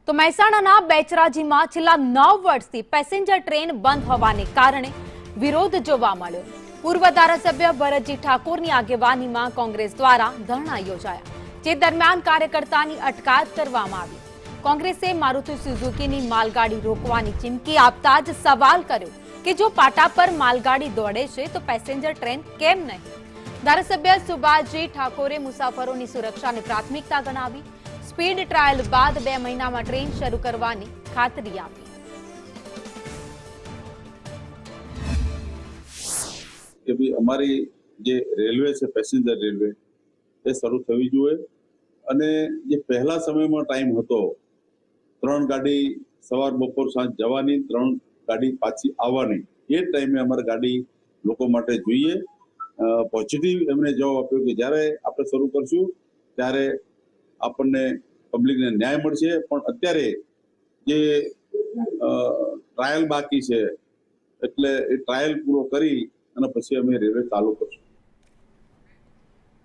તો મહેસાણાના બેચરાજીમાં છેલ્લા 9 વર્ષથી પેસેન્જર ટ્રેન બંધ હોવાને કારણે વિરોધ જોવા મળ્યો। પૂર્વ ધારાસભ્ય ભરતજી ઠાકોરની આગેવાનીમાં કોંગ્રેસ દ્વારા ધરણા યોજાયા, જે દરમિયાન કાર્યકર્તાની અટકાયત કરવામાં આવી। કોંગ્રેસે મારુતિ સુઝુકીની માલગાડી રોકવાની ચીમકી આપતા જ સવાલ કર્યો કે જો પાટા પર માલગાડી દોડે છે તો પેસેન્જર ટ્રેન કેમ નહીં? ધારાસભ્ય સુભાષજી ઠાકોરે મુસાફરોની સુરક્ષાને પ્રાથમિકતા ગણાવી। સ્પીડ ટ્રાયલ બાદ 2 મહિનામાં ટ્રેન શરૂ કરવાની ખાતરી આપી। કે ભાઈ અમારી જે રેલવે છે પેસેન્જર રેલવે એ શરૂ થવી જોઈએ અને જે પહેલા સમયમાં ટાઈમ હતો 3 ગાડી સવાર બપોર સાંજ જવાની, 3 ગાડી પાછી આવવાની, એ ટાઈમે અમારી ગાડી લોકો માટે જોઈએ। પોઝિટિવ એમને જવાબ આપ્યો કે જ્યારે આપણે શરૂ કરશું ત્યારે આપણને પબ્લિકને ન્યાય મળશે, પણ અત્યારે જે ટ્રાયલ બાકી છે એટલે એ ટ્રાયલ પૂરો કરી અને પછી અમે રેલવે ચાલુ કરશું।